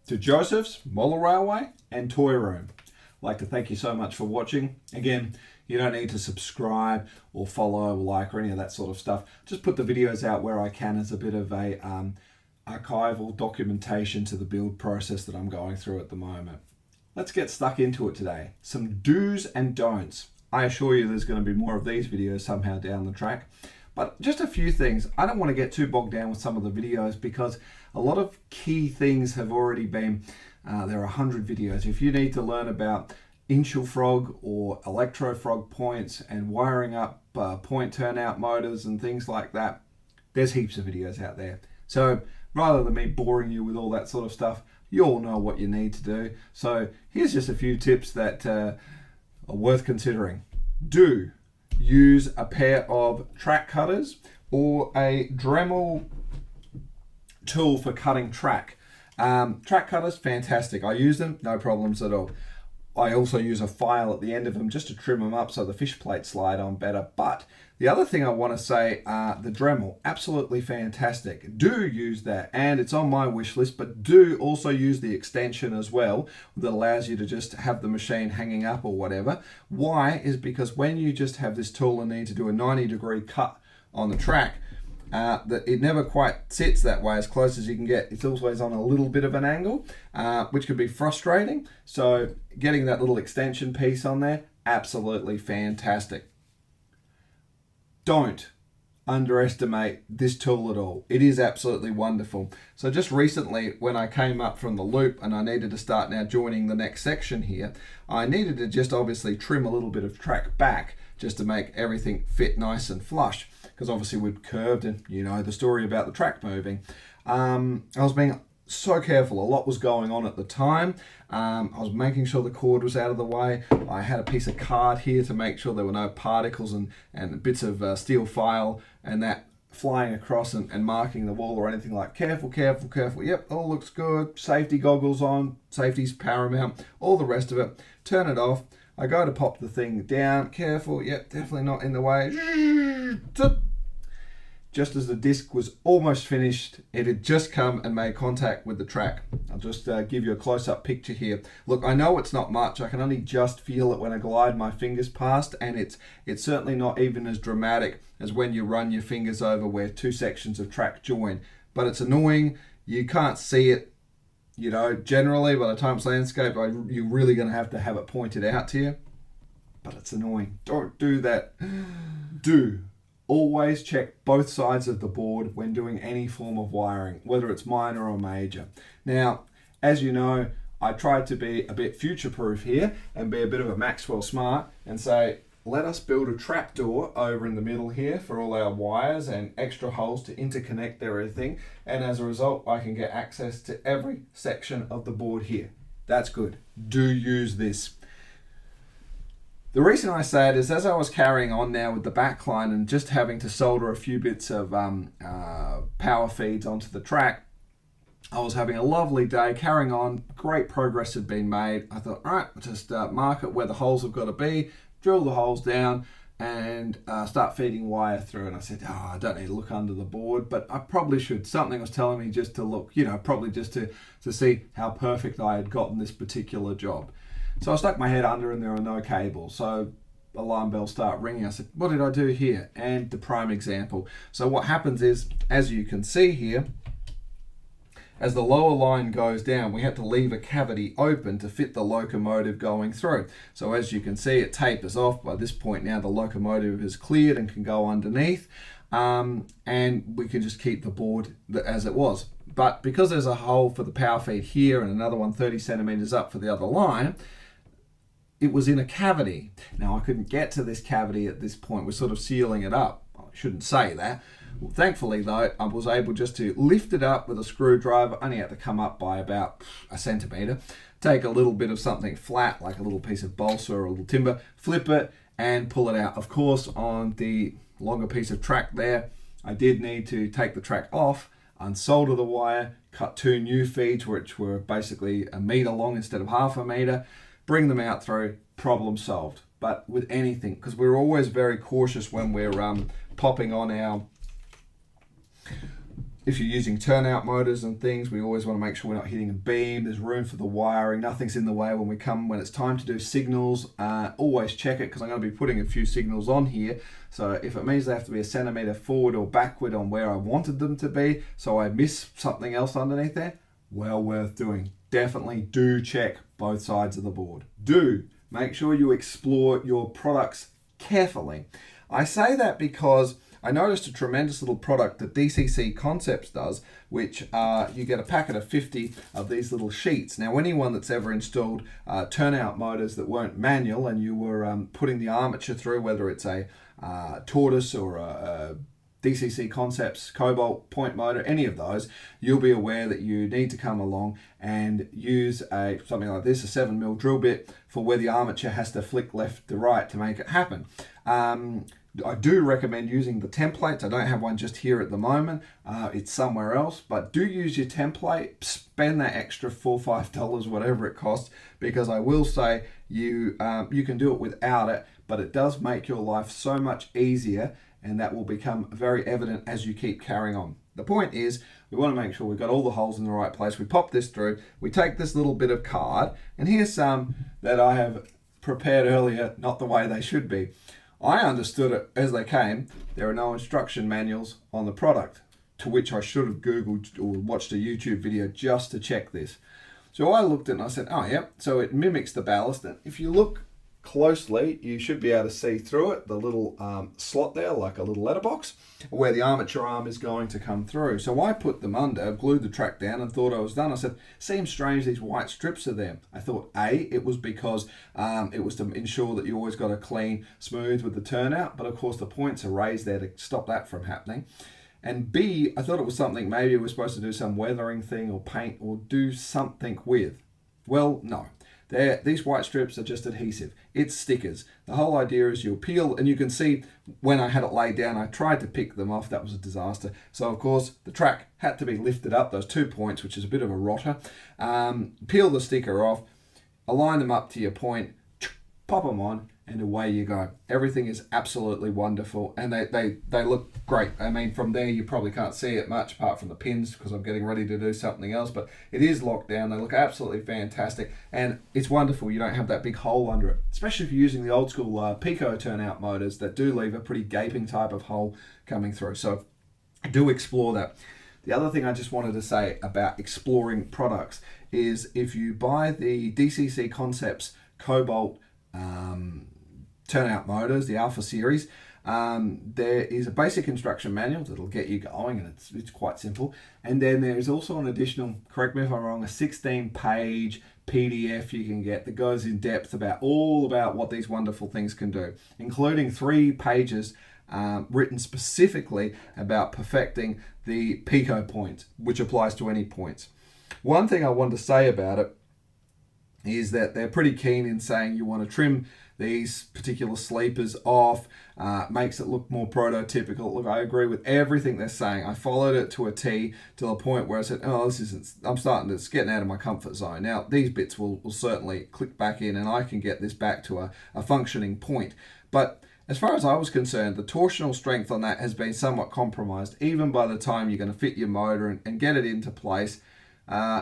to Joseph's Molar Railway and Toy Room. I'd like to thank you so much for watching. Again, you don't need to subscribe or follow or like or any of that sort of stuff. Just put the videos out where I can as a bit of a archival documentation to the build process that I'm going through at the moment. Let's get stuck into it today. Some do's and don'ts. I assure you there's going to be more of these videos somehow down the track. But just a few things. I don't want to get too bogged down with some of the videos because a lot of key things have already been, there are 100 videos. If you need to learn about initial frog or electro frog points and wiring up point turnout motors and things like that, there's heaps of videos out there. So rather than me boring you with all that sort of stuff, you all know what you need to do. So here's just a few tips that are worth considering. Do use a pair of track cutters or a Dremel tool for cutting track. Track cutters, fantastic. I use them, no problems at all. I also use a file at the end of them just to trim them up so the fish plates slide on better. But the other thing I want to say, the Dremel, absolutely fantastic. Do use that, and it's on my wish list, but do also use the extension as well that allows you to just have the machine hanging up or whatever. Why? Is because when you just have this tool and need to do a 90-degree cut on the track, that it never quite sits that way as close as you can get. It's always on a little bit of an angle, which can be frustrating. So getting that little extension piece on there, absolutely fantastic. Don't underestimate this tool at all. It is absolutely wonderful. So just recently when I came up from the loop and I needed to start now joining the next section here, I needed to just obviously trim a little bit of track back just to make everything fit nice and flush, because obviously we'd curved and you know the story about the track moving. I was being so careful. A lot was going on at the time. I was making sure the cord was out of the way. I had a piece of card here to make sure there were no particles and bits of steel file and that flying across and marking the wall or anything like. Careful, careful, careful. Yep, all looks good. Safety goggles on. Safety's paramount. All the rest of it. Turn it off. I go to pop the thing down. Careful. Yep, definitely not in the way. Just as the disc was almost finished, it had just come and made contact with the track. I'll just give you a close-up picture here. Look, I know it's not much. I can only just feel it when I glide my fingers past, and it's certainly not even as dramatic as when you run your fingers over where two sections of track join. But it's annoying. You can't see it. You know, generally, by the time it's landscape, you're really going to have it pointed out to you. But it's annoying. Don't do that. Do always check both sides of the board when doing any form of wiring, whether it's minor or major. Now, as you know, I tried to be a bit future-proof here and be a bit of a Maxwell Smart and say, let us build a trapdoor over in the middle here for all our wires and extra holes to interconnect everything. And as a result, I can get access to every section of the board here. That's good. Do use this. The reason I say it is as I was carrying on now with the backline and just having to solder a few bits of power feeds onto the track, I was having a lovely day carrying on. Great progress had been made. I thought, all right, I'll just mark it where the holes have got to be, drill the holes down and start feeding wire through. And I said, oh, I don't need to look under the board, but I probably should. Something was telling me just to look, you know, probably just to see how perfect I had gotten this particular job. So I stuck my head under and there were no cables. So alarm bells start ringing. I said, what did I do here? And the prime example. So what happens is, as you can see here, as the lower line goes down, we had to leave a cavity open to fit the locomotive going through. So as you can see, it tapers off. By this point now, the locomotive is cleared and can go underneath. And we can just keep the board as it was. But because there's a hole for the power feed here and another one 30 centimeters up for the other line, it was in a cavity. Now I couldn't get to this cavity at this point. We're sort of sealing it up. I shouldn't say that. Well, thankfully though, I was able just to lift it up with a screwdriver. Only had to come up by about a centimeter. Take a little bit of something flat, like a little piece of balsa or a little timber, flip it and pull it out. Of course, on the longer piece of track there, I did need to take the track off, unsolder the wire, cut two new feeds, which were basically a meter long instead of half a meter, bring them out through, problem solved. But with anything, because we're always very cautious when we're popping on our If you're using turnout motors and things, we always want to make sure we're not hitting a beam. There's room for the wiring. Nothing's in the way when it's time to do signals. Always check it, because I'm going to be putting a few signals on here. So if it means they have to be a centimetre forward or backward on where I wanted them to be, so I miss something else underneath there, well worth doing. Definitely do check both sides of the board. Do make sure you explore your products carefully. I say that because I noticed a tremendous little product that DCC Concepts does, which you get a packet of 50 of these little sheets. Now, anyone that's ever installed turnout motors that weren't manual and you were putting the armature through, whether it's a tortoise or a DCC Concepts cobalt point motor, any of those, you'll be aware that you need to come along and use something like this, a 7mm drill bit, for where the armature has to flick left to right to make it happen. I do recommend using the templates. I don't have one just here at the moment. It's somewhere else, but do use your template. Spend that extra $4 or $5, whatever it costs, because I will say you can do it without it, but it does make your life so much easier, and that will become very evident as you keep carrying on. The point is, we want to make sure we've got all the holes in the right place. We pop this through, we take this little bit of card, and here's some that I have prepared earlier, not the way they should be. I understood it as they came. There are no instruction manuals on the product, to which I should have Googled or watched a YouTube video just to check this. So I looked at it and I said, oh yeah, so it mimics the ballast. And if you look closely, you should be able to see through it, the little slot there, like a little letterbox, where the armature arm is going to come through. So I put them under, glued the track down, and thought I was done. I said, seems strange these white strips are there. I thought, it was because it was to ensure that you always got a clean, smooth with the turnout, but of course the points are raised there to stop that from happening. And B, I thought it was something maybe we're supposed to do some weathering thing or paint or do something with. Well, no. These white strips are just adhesive. It's stickers. The whole idea is you'll peel, and you can see when I had it laid down, I tried to pick them off. That was a disaster. So of course the track had to be lifted up, those 2 points, which is a bit of a rotter. Peel the sticker off, align them up to your point, pop them on, and away you go. Everything is absolutely wonderful, and they look great. I mean, from there you probably can't see it much apart from the pins, because I'm getting ready to do something else, but it is locked down. They look absolutely fantastic, and it's wonderful you don't have that big hole under it, especially if you're using the old school Peco turnout motors that do leave a pretty gaping type of hole coming through. So do explore that. The other thing I just wanted to say about exploring products is, if you buy the DCC Concepts Cobalt turnout motors, the Alpha series, there is a basic instruction manual that'll get you going, and it's quite simple. And then there's also an additional, correct me if I'm wrong, a 16-page PDF you can get that goes in depth about what these wonderful things can do, including 3 pages written specifically about perfecting the Peco point, which applies to any points. One thing I want to say about it is that they're pretty keen in saying you want to trim these particular sleepers off, makes it look more prototypical. Look, I agree with everything they're saying. I followed it to a T, to the point where I said, it's getting out of my comfort zone. Now, these bits will certainly click back in, and I can get this back to a functioning point. But as far as I was concerned, the torsional strength on that has been somewhat compromised, even by the time you're going to fit your motor and get it into place.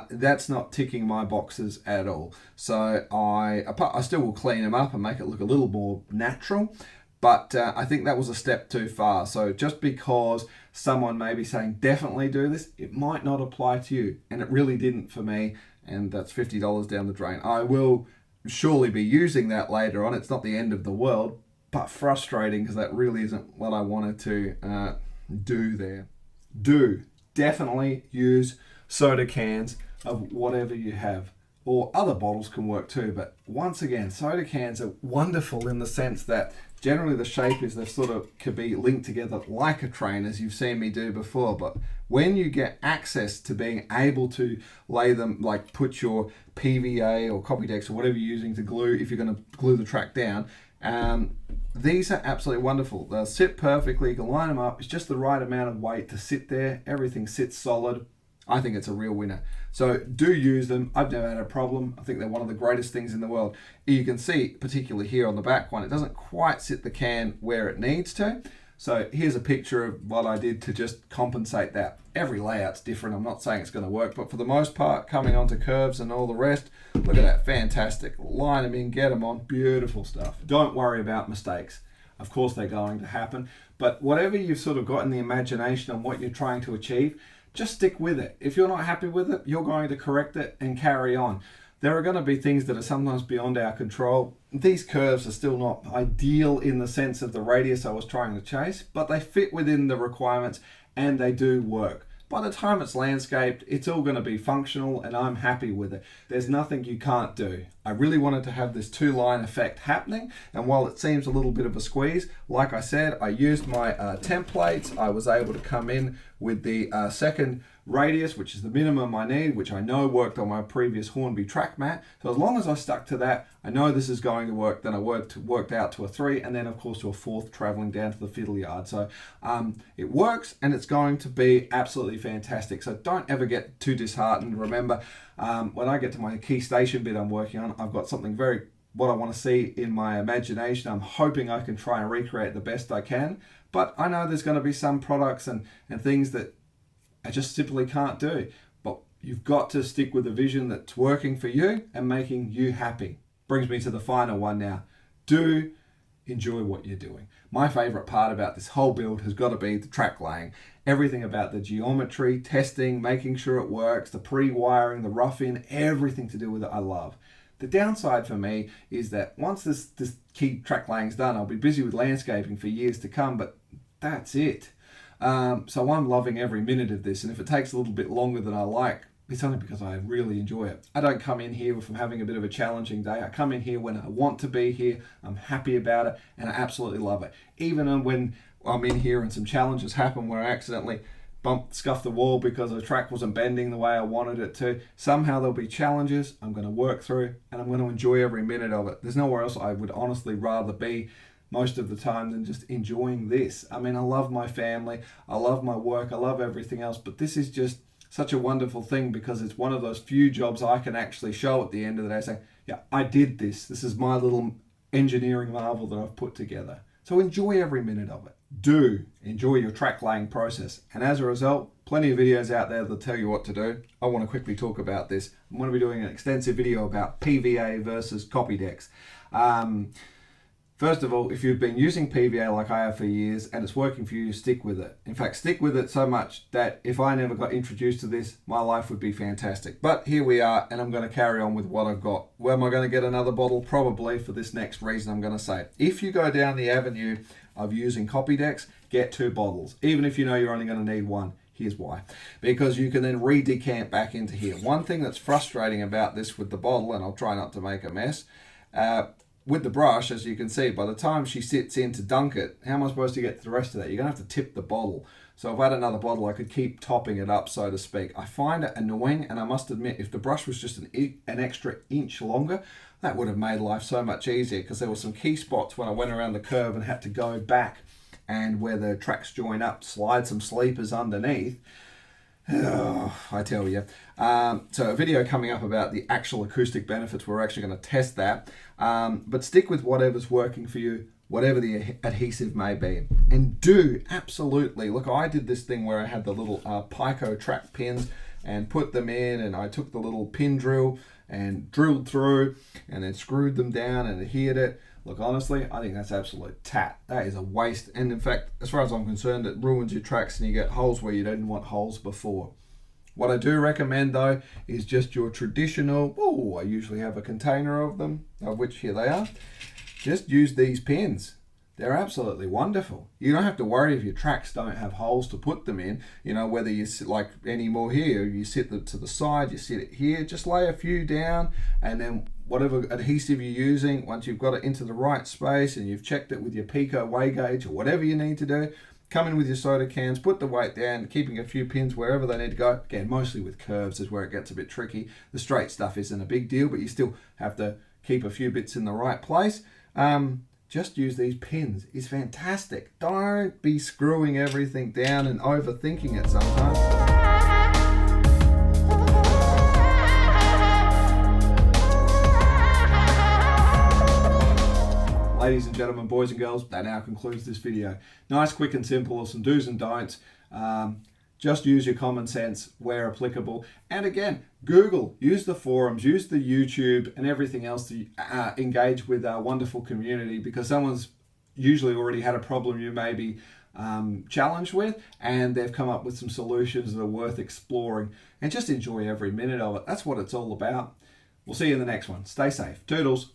That's not ticking my boxes at all. So I still will clean them up and make it look a little more natural, but I think that was a step too far. So just because someone may be saying definitely do this, it might not apply to you, and it really didn't for me, and that's $50 down the drain. I will surely be using that later on. It's not the end of the world, but frustrating, because that really isn't what I wanted to do there. Do definitely use soda cans of whatever you have, or other bottles can work too, but once again, soda cans are wonderful in the sense that generally the shape is they sort of could be linked together like a train, as you've seen me do before. But when you get access to being able to lay them, like put your PVA or Copydex or whatever you're using to glue, if you're going to glue the track down, these are absolutely wonderful. They'll sit perfectly, you can line them up. It's just the right amount of weight to sit there. Everything sits solid. I think it's a real winner. So do use them. I've never had a problem. I think they're one of the greatest things in the world. You can see, particularly here on the back one, it doesn't quite sit the can where it needs to. So here's a picture of what I did to just compensate that. Every layout's different. I'm not saying it's going to work, but for the most part, coming onto curves and all the rest, look at that, fantastic. Line them in, get them on, beautiful stuff. Don't worry about mistakes. Of course they're going to happen, but whatever you've sort of got in the imagination on what you're trying to achieve, just stick with it. If you're not happy with it, you're going to correct it and carry on. There are going to be things that are sometimes beyond our control. These curves are still not ideal in the sense of the radius I was trying to chase, but they fit within the requirements and they do work. By the time it's landscaped, it's all going to be functional and I'm happy with it. There's nothing you can't do. I really wanted to have this two-line effect happening, and while it seems a little bit of a squeeze, like I said, I used my templates. I was able to come in with the second radius, which is the minimum I need, which I know worked on my previous Hornby track mat. So as long as I stuck to that, I know this is going to work. Then I worked out to a 3, and then of course to a 4th traveling down to the fiddle yard. So it works, and it's going to be absolutely fantastic. So don't ever get too disheartened. Remember, when I get to my key station bit I'm working on, I've got something what I want to see in my imagination. I'm hoping I can try and recreate the best I can, but I know there's going to be some products and things that I just simply can't do. But you've got to stick with the vision that's working for you and making you happy. Brings me to the final one now. Do enjoy what you're doing. My favorite part about this whole build has got to be the track laying. Everything about the geometry, testing, making sure it works, the pre-wiring, the rough-in, everything to do with it I love. The downside for me is that once this key track laying's done, I'll be busy with landscaping for years to come, but that's it. So I'm loving every minute of this, and if it takes a little bit longer than I like, it's only because I really enjoy it. I don't come in here if I'm having a bit of a challenging day. I come in here when I want to be here, I'm happy about it, and I absolutely love it. Even when I'm in here and some challenges happen where I accidentally scuff the wall because the track wasn't bending the way I wanted it to, somehow there'll be challenges I'm going to work through, and I'm going to enjoy every minute of it. There's nowhere else I would honestly rather be most of the time than just enjoying this. I mean, I love my family, I love my work, I love everything else, but this is just such a wonderful thing because it's one of those few jobs I can actually show at the end of the day saying, yeah, I did this. This is my little engineering marvel that I've put together. So enjoy every minute of it. Do enjoy your track laying process. And as a result, plenty of videos out there that tell you what to do. I want to quickly talk about this. I'm going to be doing an extensive video about PVA versus copy decks. First of all, if you've been using PVA like I have for years and it's working for you, stick with it. In fact, stick with it so much that if I never got introduced to this, my life would be fantastic. But here we are, and I'm going to carry on with what I've got. Where am I going to get another bottle? Probably for this next reason I'm going to say. If you go down the avenue of using copy decks, get 2 bottles. Even if you know you're only going to need 1. Here's why. Because you can then re-decant back into here. One thing that's frustrating about this with the bottle, and I'll try not to make a mess, with the brush, as you can see, by the time she sits in to dunk it, how am I supposed to get to the rest of that? You're going to have to tip the bottle. So if I had another bottle, I could keep topping it up, so to speak. I find it annoying, and I must admit, if the brush was just an extra inch longer, that would have made life so much easier, because there were some key spots when I went around the curve and had to go back, and where the tracks join up, slide some sleepers underneath. Oh, I tell you. So a video coming up about the actual acoustic benefits. We're actually going to test that. But stick with whatever's working for you, whatever the adhesive may be. And do absolutely, look, I did this thing where I had the little Peco track pins and put them in, and I took the little pin drill and drilled through and then screwed them down and adhered it. Look, honestly, I think that's absolute tat. That is a waste. And in fact, as far as I'm concerned, it ruins your tracks and you get holes where you didn't want holes before. What I do recommend though is just your traditional, I usually have a container of them, of which here they are. Just use these pins. They're absolutely wonderful. You don't have to worry if your tracks don't have holes to put them in. You know, whether you sit like anymore here, you sit them to the side, you sit it here, just lay a few down, and then whatever adhesive you're using, once you've got it into the right space and you've checked it with your Peco weigh gauge or whatever you need to do, come in with your soda cans, put the weight down, keeping a few pins wherever they need to go. Again, mostly with curves is where it gets a bit tricky. The straight stuff isn't a big deal, but you still have to keep a few bits in the right place. Just use these pins. It's fantastic. Don't be screwing everything down and overthinking it sometimes. ladies and gentlemen, boys and girls, that now concludes this video. Nice, quick and simple of some do's and don'ts. Just use your common sense where applicable. And again, Google, use the forums, use the YouTube and everything else to engage with our wonderful community, because someone's usually already had a problem you may be challenged with, and they've come up with some solutions that are worth exploring, and just enjoy every minute of it. That's what it's all about. We'll see you in the next one. Stay safe. Toodles.